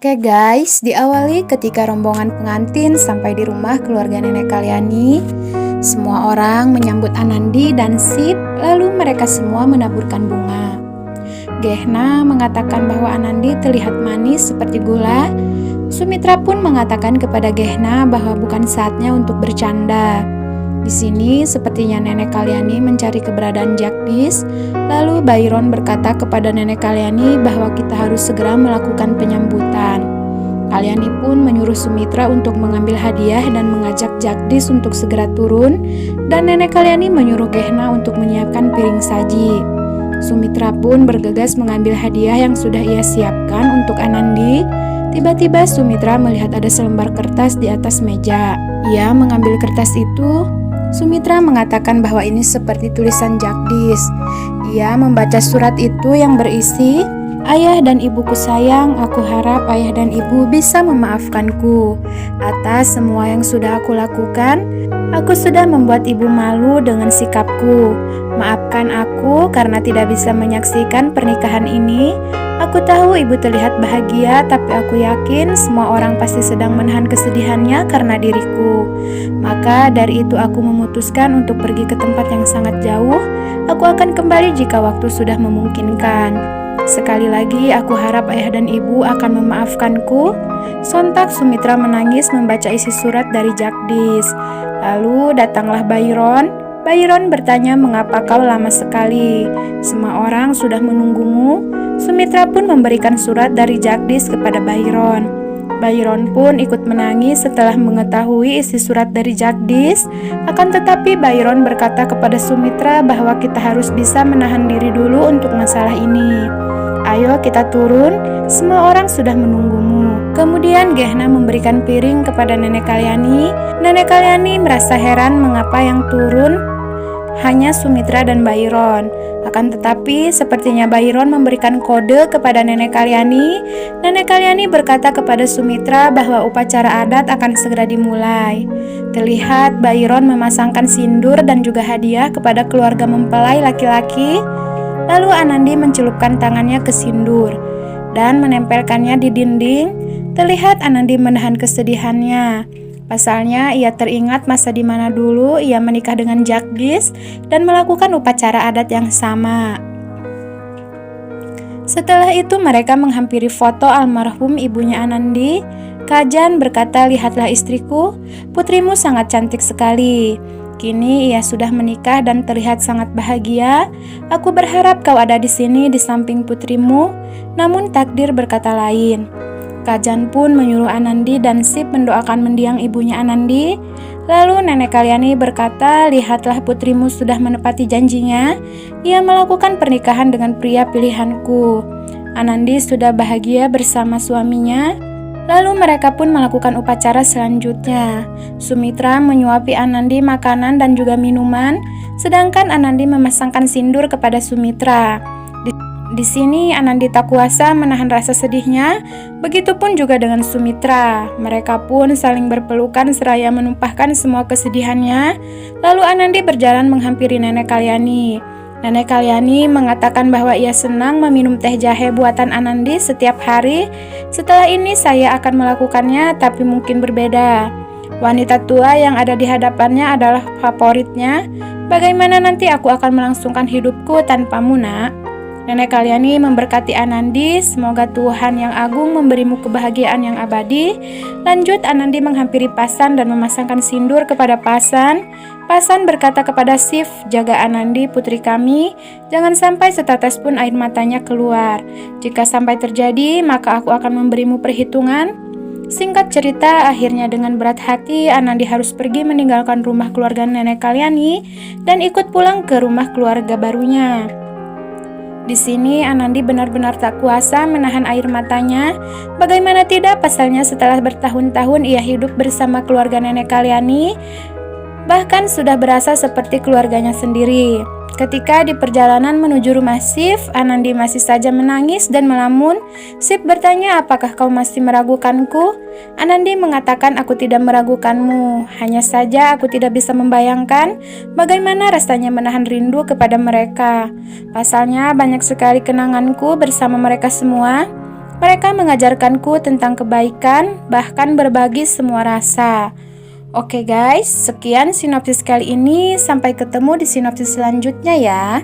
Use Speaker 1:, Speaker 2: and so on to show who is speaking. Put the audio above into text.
Speaker 1: Oke guys, diawali ketika rombongan pengantin sampai di rumah keluarga nenek Kalyani. Semua orang menyambut Anandi dan Sip, lalu mereka semua menaburkan bunga. Gehna mengatakan bahwa Anandi terlihat manis seperti gula. Sumitra pun mengatakan kepada Gehna bahwa bukan saatnya untuk bercanda. Di sini sepertinya nenek Kalyani mencari keberadaan Jagdish. Lalu Byron berkata kepada nenek Kalyani bahwa kita harus segera melakukan penyambutan. Kalyani pun menyuruh Sumitra untuk mengambil hadiah dan mengajak Jagdish untuk segera turun. Dan nenek Kalyani menyuruh Gehna untuk menyiapkan piring saji. Sumitra pun bergegas mengambil hadiah yang sudah ia siapkan untuk Anandi. Tiba-tiba Sumitra melihat ada selembar kertas di atas meja. Ia mengambil kertas itu. Sumitra mengatakan bahwa ini seperti tulisan Jagdish. Ia membaca surat itu yang berisi, "Ayah dan ibuku sayang, aku harap ayah dan ibu bisa memaafkanku atas semua yang sudah aku lakukan. Aku sudah membuat ibu malu dengan sikapku. Maafkan aku karena tidak bisa menyaksikan pernikahan ini. Aku tahu ibu terlihat bahagia, tapi aku yakin semua orang pasti sedang menahan kesedihannya karena diriku. Maka dari itu aku memutuskan untuk pergi ke tempat yang sangat jauh. Aku akan kembali jika waktu sudah memungkinkan. Sekali lagi aku harap ayah dan ibu akan memaafkanku." Sontak Sumitra menangis membaca isi surat dari Jagdish. Lalu datanglah Byron. Byron bertanya, "Mengapa kau lama sekali? Semua orang sudah menunggumu." Sumitra pun memberikan surat dari Jagdish kepada Byron. Byron pun ikut menangis setelah mengetahui isi surat dari Jagdish. Akan tetapi Byron berkata kepada Sumitra bahwa kita harus bisa menahan diri dulu untuk masalah ini. "Ayo kita turun, semua orang sudah menunggumu." Kemudian Gehna memberikan piring kepada nenek Kalyani. Nenek Kalyani merasa heran mengapa yang turun hanya Sumitra dan Byron. Akan tetapi sepertinya Byron memberikan kode kepada nenek Kalyani. Nenek Kalyani berkata kepada Sumitra bahwa upacara adat akan segera dimulai. Terlihat Byron memasangkan sindur dan juga hadiah kepada keluarga mempelai laki-laki. Lalu Anandi mencelupkan tangannya ke sindur dan menempelkannya di dinding. Terlihat Anandi menahan kesedihannya. Pasalnya ia teringat masa di mana dulu ia menikah dengan Jagdish dan melakukan upacara adat yang sama. Setelah itu mereka menghampiri foto almarhum ibunya Anandi. Kajan berkata, "Lihatlah istriku, putrimu sangat cantik sekali. Kini ia sudah menikah dan terlihat sangat bahagia. Aku berharap kau ada di sini di samping putrimu." Namun takdir berkata lain. Kajan pun menyuruh Anandi dan Sip mendoakan mendiang ibunya Anandi. Lalu nenek Kalyani berkata, "Lihatlah putrimu sudah menepati janjinya. Ia melakukan pernikahan dengan pria pilihanku." Anandi sudah bahagia bersama suaminya. Lalu mereka pun melakukan upacara selanjutnya. Sumitra menyuapi Anandi makanan dan juga minuman, sedangkan Anandi memasangkan sindur kepada Sumitra. Di sini Anandi tak kuasa menahan rasa sedihnya, begitupun juga dengan Sumitra. Mereka pun saling berpelukan seraya menumpahkan semua kesedihannya. Lalu Anandi berjalan menghampiri nenek Kalyani. Nenek Kalyani mengatakan bahwa ia senang meminum teh jahe buatan Anandi setiap hari. "Setelah ini saya akan melakukannya, tapi mungkin berbeda. Wanita tua yang ada di hadapannya adalah favoritnya. Bagaimana nanti aku akan melangsungkan hidupku tanpamu, nak?" Nenek Kalyani memberkati Anandi, "Semoga Tuhan yang agung memberimu kebahagiaan yang abadi." Lanjut Anandi menghampiri Pasan dan memasangkan sindur kepada Pasan. Pasan berkata kepada Sif, "Jaga Anandi putri kami, jangan sampai setetes pun air matanya keluar. Jika sampai terjadi, maka aku akan memberimu perhitungan." Singkat cerita, akhirnya dengan berat hati Anandi harus pergi meninggalkan rumah keluarga nenek Kalyani dan ikut pulang ke rumah keluarga barunya. Di sini Anandi benar-benar tak kuasa menahan air matanya. Bagaimana tidak, pasalnya setelah bertahun-tahun ia hidup bersama keluarga nenek Kalyani, bahkan sudah berasa seperti keluarganya sendiri. Ketika di perjalanan menuju rumah Sif, Anandi masih saja menangis dan melamun. Sif bertanya, "Apakah kau masih meragukanku?" Anandi mengatakan, "Aku tidak meragukanmu, hanya saja aku tidak bisa membayangkan bagaimana rasanya menahan rindu kepada mereka. Pasalnya banyak sekali kenanganku bersama mereka semua." Mereka mengajarkanku tentang kebaikan, bahkan berbagi semua rasa. Oke guys, sekian sinopsis kali ini. Sampai ketemu di sinopsis selanjutnya ya.